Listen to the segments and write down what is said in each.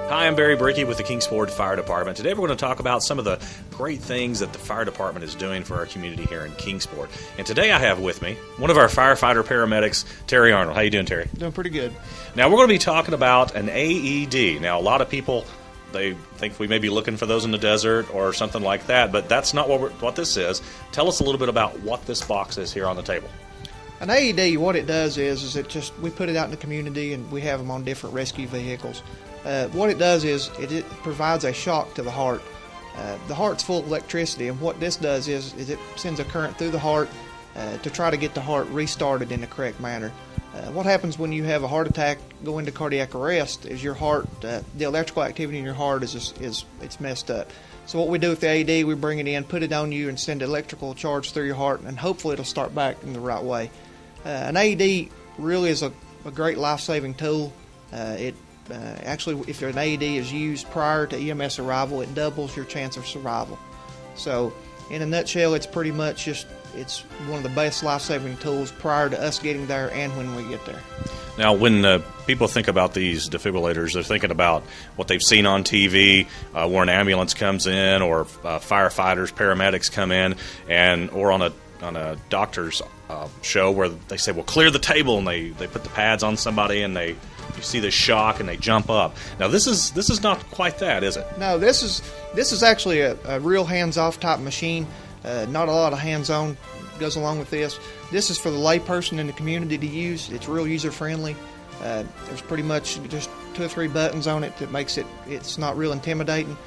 Hi, I'm Barry Brickey with the Kingsport Fire Department. Today we're going to talk about some of the great things that the fire department is doing for our community here in Kingsport. And today I have with me one of our firefighter paramedics, Terry Arnold. How you doing, Terry? Doing pretty good. Now we're going to be talking about an AED. Now a lot of people, they think we may be looking for those in the desert or something like that, but that's not what this is. Tell us a little bit about what this box is here on the table. An AED, what it does is we put it out in the community and we have them on different rescue vehicles. What it does is it provides a shock to the heart. The heart's full of electricity, and what this does is it sends a current through the heart to try to get the heart restarted in the correct manner. What happens when you have a heart attack, go into cardiac arrest, is your heart, the electrical activity in your heart is messed up. So what we do with the AED, we bring it in, put it on you, and send electrical charge through your heart, and hopefully it'll start back in the right way. An AED really is a great life-saving tool. Actually, if an AED is used prior to EMS arrival, it doubles your chance of survival. So, in a nutshell, it's pretty much it's one of the best life-saving tools prior to us getting there and when we get there. Now, when people think about these defibrillators, they're thinking about what they've seen on TV, where an ambulance comes in, or firefighters, paramedics come in, or on a doctor's show where they say, well, clear the table, and they put the pads on somebody, and you see the shock and they jump up. Now this is not quite that, is it? No, this is actually a real hands-off type machine. Not a lot of hands-on goes along with this. This is for the layperson in the community to use. It's real user-friendly. There's pretty much just 2 or 3 buttons on it that makes it's not real intimidating.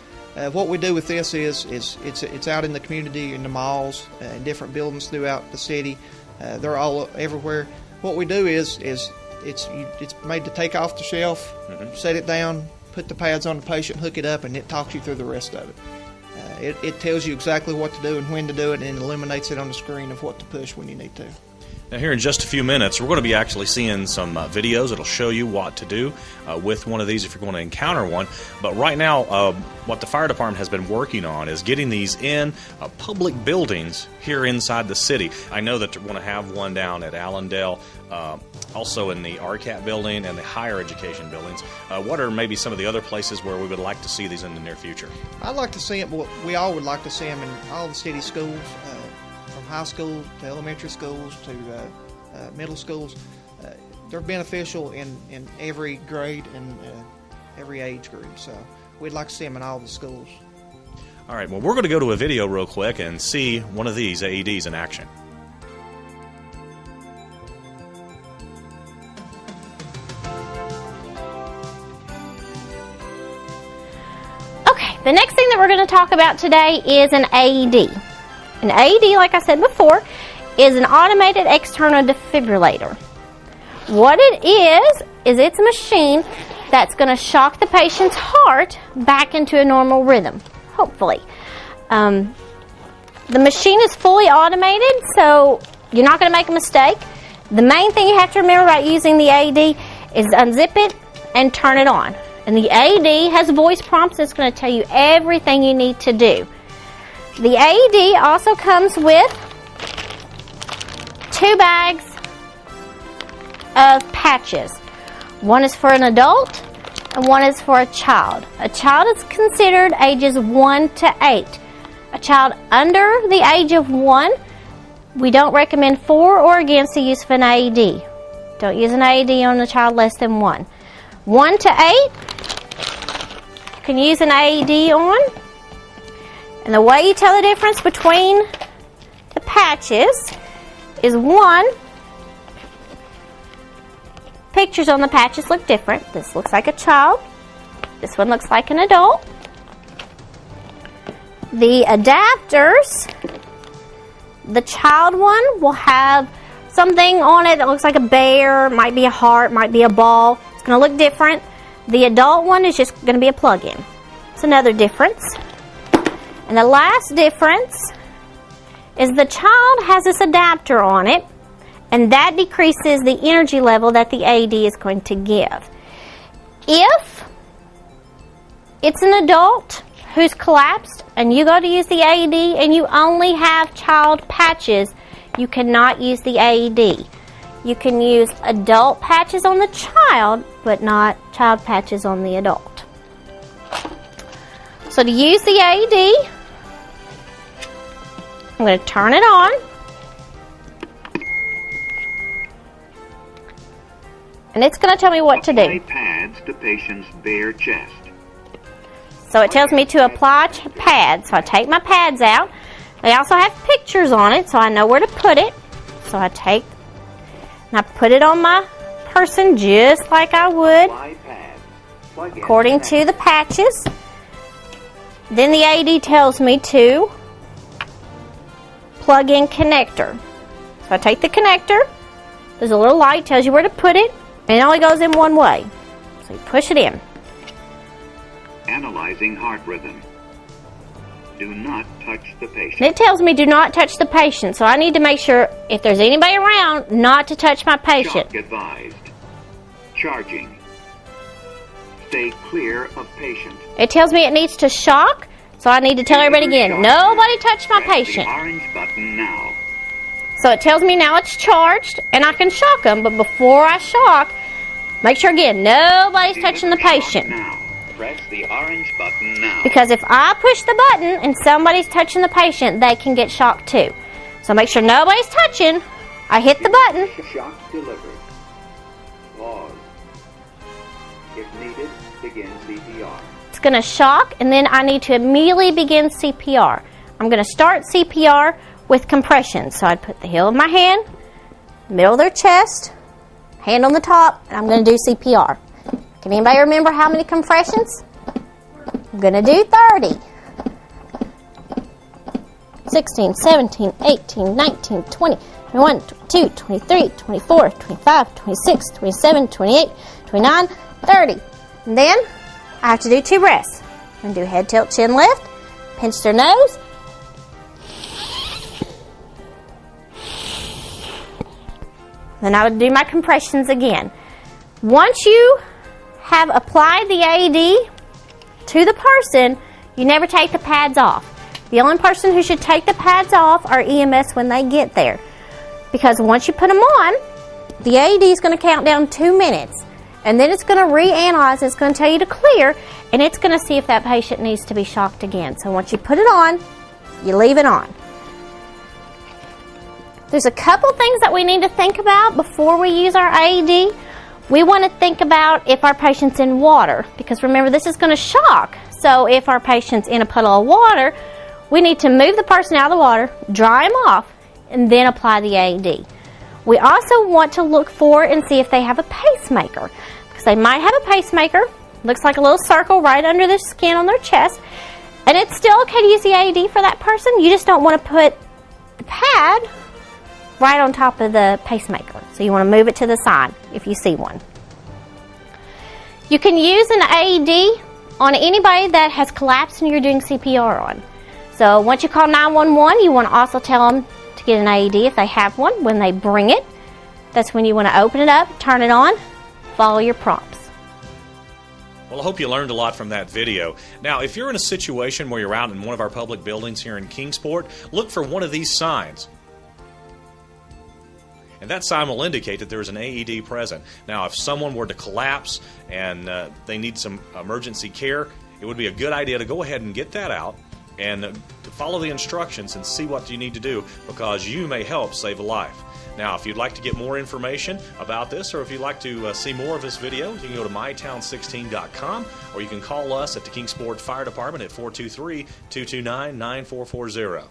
What we do with this is it's out in the community, in the malls, in different buildings throughout the city. They're all everywhere. What we do is it's made to take off the shelf, set it down, put the pads on the patient, hook it up, and it talks you through the rest of it. It tells you exactly what to do and when to do it, and illuminates it on the screen of what to push when you need to. Now here in just a few minutes, we're going to be actually seeing some videos that'll show you what to do with one of these if you're going to encounter one. But right now, what the fire department has been working on is getting these in public buildings here inside the city. I know that they're going to have one down at Allendale, also in the RCAT building and the higher education buildings. What are maybe some of the other places where we would like to see these in the near future? I'd like to see them. Well, we all would like to see them in all the city schools. From high school to elementary schools to middle schools. They're beneficial in every grade and every age group, so we'd like to see them in all the schools. All right, well, we're going to go to a video real quick and see one of these AEDs in action. Okay, the next thing that we're going to talk about today is an AED. An AED, like I said before, is an automated external defibrillator. What it is it's a machine that's going to shock the patient's heart back into a normal rhythm, hopefully. The machine is fully automated, so you're not going to make a mistake. The main thing you have to remember about using the AED is unzip it and turn it on. And the AED has voice prompts that's going to tell you everything you need to do. The AED also comes with 2 bags of patches. One is for an adult and one is for a child. A child is considered ages 1 to 8. A child under the age of 1, we don't recommend for or against the use of an AED. Don't use an AED on a child less than 1. 1 to 8, you can use an AED on. And the way you tell the difference between the patches is, one, pictures on the patches look different. This looks like a child. This one looks like an adult. The adapters, the child one will have something on it that looks like a bear, might be a heart, might be a ball. It's going to look different. The adult one is just going to be a plug-in. It's another difference. And the last difference is the child has this adapter on it, and that decreases the energy level that the AED is going to give. If it's an adult who's collapsed and you go to use the AED and you only have child patches, you cannot use the AED. You can use adult patches on the child, but not child patches on the adult. So to use the AED, I'm going to turn it on. And it's going to tell me what to do. Apply pads to patient's bare chest. So it tells me to apply pads. So I take my pads out. They also have pictures on it, so I know where to put it. So I take and I put it on my person just like I would, according to the patches. Then the AED tells me to plug in connector. So I take the connector. There's a little light, tells you where to put it, and it only goes in one way. So you push it in. Analyzing heart rhythm. Do not touch the patient. And it tells me do not touch the patient, so I need to make sure if there's anybody around not to touch my patient. Shock advised. Charging. Stay clear of patient. It tells me it needs to shock, so I need to tell everybody again, nobody touch my Press patient. the orange button now. So it tells me now it's charged, and I can shock them, but before I shock, make sure again, nobody's touching the patient. Now. Press the orange button now. Because if I push the button and somebody's touching the patient, they can get shocked too. So make sure nobody's touching. I hit the button. Shock delivered. Pause. If needed, begin CPR. It's going to shock, and then I need to immediately begin CPR. I'm going to start CPR with compression. So I'd put the heel of my hand, middle of their chest, hand on the top, and I'm going to do CPR. Can anybody remember how many compressions? I'm going to do 30. 16, 17, 18, 19, 20, 21, 22, 23, 24, 25, 26, 27, 28, 29, 30. And then I have to do 2 breaths. I'm going to do head tilt, chin lift, pinch their nose. Then I would do my compressions again. Once you have applied the AED to the person, you never take the pads off. The only person who should take the pads off are EMS when they get there. Because once you put them on, the AED is going to count down 2 minutes. And then it's going to reanalyze, it's going to tell you to clear, and it's going to see if that patient needs to be shocked again. So once you put it on, you leave it on. There's a couple things that we need to think about before we use our AED. We want to think about if our patient's in water, because remember, this is going to shock. So if our patient's in a puddle of water, we need to move the person out of the water, dry them off, and then apply the AED. We also want to look for and see if they have a pacemaker, because they might have a pacemaker. Looks like a little circle right under the skin on their chest, and it's still okay to use the AED for that person. You just don't want to put the pad right on top of the pacemaker. So you want to move it to the side if you see one. You can use an AED on anybody that has collapsed and you're doing CPR on. So once you call 911, you want to also tell them to get an AED if they have one. When they bring it, that's when you want to open it up, turn it on, follow your prompts. Well, I hope you learned a lot from that video. Now, if you're in a situation where you're out in one of our public buildings here in Kingsport, look for one of these signs. And that sign will indicate that there's an AED present. Now, if someone were to collapse and they need some emergency care, it would be a good idea to go ahead and get that out and to follow the instructions and see what you need to do, because you may help save a life. Now, if you'd like to get more information about this, or if you'd like to see more of this video, you can go to mytown16.com, or you can call us at the Kingsport Fire Department at 423-229-9440.